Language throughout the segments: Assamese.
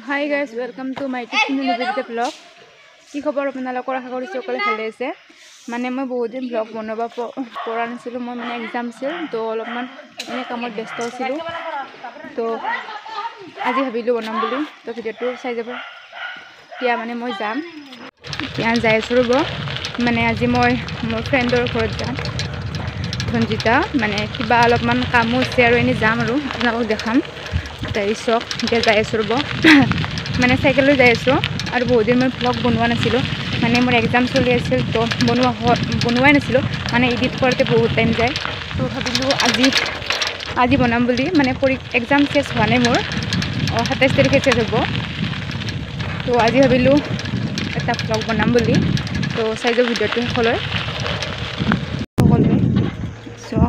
Hi guys, welcome to my YouTube Nivedita vlog. কি খবৰ আপোনালোকৰ আশা কৰিছো সকলোৱে ভালে আছে মানে মই বহুত দিন vlog বনাব পৰা নাছিলো মই মানে এক্সাম আছিল তো অলপমান এনে কামত ব্যস্ত আছিল তো আজি ভাবিলো বনাম বুলি তো ভিডিওটো চাই যাব কিয়া মানে মই যাম কিয়া যাই আছো ৰব মানে আজি মই মোৰ ফ্ৰেণ্ডৰ ঘৰত যাম ধনজিতা মানে কিবা অলপমান কাম আছে আৰু এনে যাম আৰু আপোনালোকক দেখাম তাইছক এতিয়া যাই আছো ৰব মানে সাইকেল লৈ যাই আছো আৰু বহুত দিন মই ব্লগ বনোৱা নাছিলো মানে মোৰ এক্সাম চলি আছিল তো বনোৱাই নাছিলো মানে এডিট কৰতে বহুত টাইম যায় তো ভাবিলো আজি বনাম বুলি মানে এক্সাম শেষ হোৱা নাই মোৰ 27 তাৰিখে শেষ হ'ব তো আজি ভাবিলো এটা ব্লগ বনাম বুলি তো চাই যাও ভিডিওটো সকলোৱে সো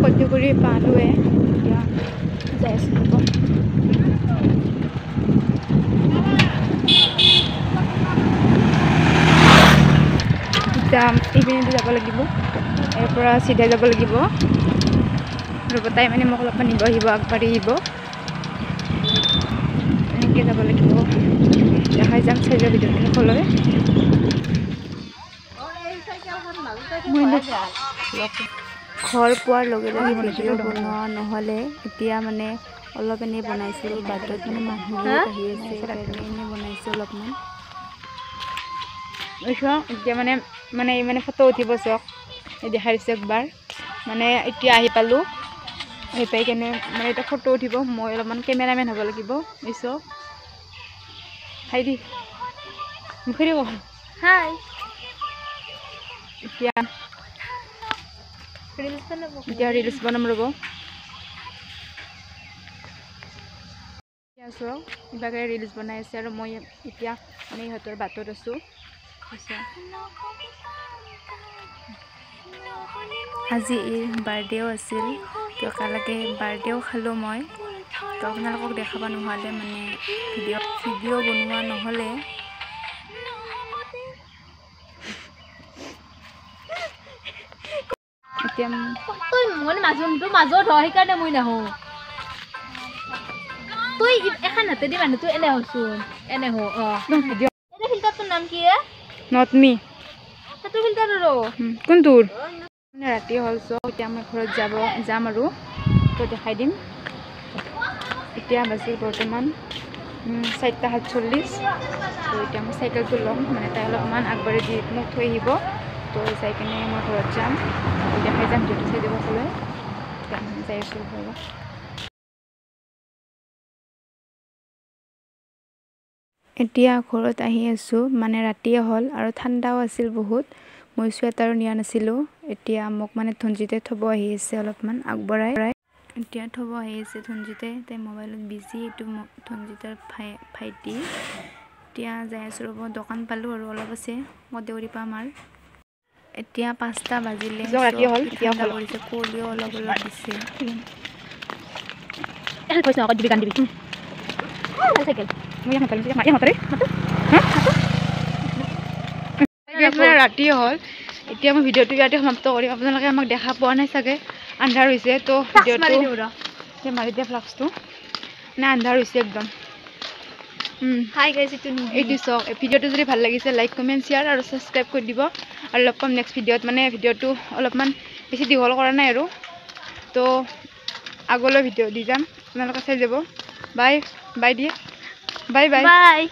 কটগুৰি পালোৱে এতিয়া যাই আছো ইভিনিংটো যাব লাগিব ইয়াৰ পৰা চিধা যাব লাগিব ৰব তাই মানে মোক অলপমান নিব আহিব আগবাঢ়ি আহিব এনেকৈ যাব লাগিব দেখাই যাম চাই যাব ভিডিঅ'টো সকলোৱে ঘৰ পোৱাৰ লগে লগে ভিডিঅ' বনোৱা নহ'লে এতিয়া মানে অলপ এনেই বনাইছিলোঁ বাটত মানে মানুহ আহি আছে সেইকাৰণে এনেই বনাইছোঁ অলপমান এতিয়া মানে ফটো উঠিব চাওক দেখাই দিছোঁ একবাৰ মানে এতিয়া আহি পালোঁ আহি পাই কেনে মানে এতিয়া ফটো উঠিব মই অলপমান কেমেৰামেন হ'ব লাগিব চাওক হাই দি মুখেৰে কওঁ হাই এতিয়া ৰিলছ বনাম ৰ'ব চাওক কিবাকে ৰিলছ বনাই আছে আৰু মই এতিয়া মানে ইহঁতৰ বাটত আছোঁ আজি বাৰ্থডেও আছিল তো একেলগে বাৰ্থডেও খালোঁ মই তো আপোনালোকক দেখাব নহ'লে মানে ভিডিঅ' বনোৱা নহ'লে এতিয়া তই মই মাজত হয় সেইকাৰণে মই নাহো তই এখন হাতে দি মানুহ তই এনে হচোন এনে হ ভিডিঅ' এনে ফিল্টাৰটোৰ নাম কি নট মি সেইটো ফিল্টাৰ আৰু কোনটোৰ মানে ৰাতি হ'ল চ এতিয়া মই ঘৰত যাম আৰু তো দেখাই দিম এতিয়া বাজিল বৰ্তমান 4:47 তো এতিয়া মই চাইকেলটো ল'ম মানে তাই অলপমান আগবাঢ়ি দি মোক থৈ আহিব তো যাই কিনে মই ঘৰত যাম দেখাই যাম যিটো চাই দিব ক'লে যাই আছোঁ ঘৰত এতিয়া ঘৰত আহি আছোঁ মানে ৰাতিয়ে হ'ল আৰু ঠাণ্ডাও আছিল বহুত মই চুৱেটাৰো নিয়া নাছিলোঁ এতিয়া মোক মানে ধনজিতে থ'ব আহি আছে অলপমান আগবঢ়াই এতিয়া থ'ব আহি আছে ধনজিতে তাই মোবাইলত বিজি এইটো ধনজিতাৰ ভাইটি এতিয়া যাই আছোঁ ৰ'ব দোকান পালোঁ আৰু অলপ আছে মদেউৰি পাম আৰু এতিয়া 5টা বাজিলে ৰাতি হ'ল এতিয়া কৰিছে কুঁৱলীও অলপ দিছে ৰাতি হ'ল এতিয়া মই ভিডিঅ'টো ইয়াতে সমাপ্ত কৰিম আপোনালোকে আমাক দেখা পোৱা নাই চাগে আন্ধাৰ হৈছে তো ভিডিঅ'টো মাৰি দিয়া ফ্লাক্সটো মানে আন্ধাৰ হৈছে একদম এইটো চাওক ভিডিঅ'টো যদি ভাল লাগিছে লাইক কমেণ্ট শ্বেয়াৰ আৰু ছাবস্ক্ৰাইব কৰি দিব আৰু লগ পাম নেক্সট ভিডিঅ'ত মানে ভিডিঅ'টো অলপমান বেছি দীঘল কৰা নাই আৰু তো আগলৈ ভিডিঅ' দি যাম আপোনালোকে চাই যাব বাই বাই দিয়ে বাই বাই বাই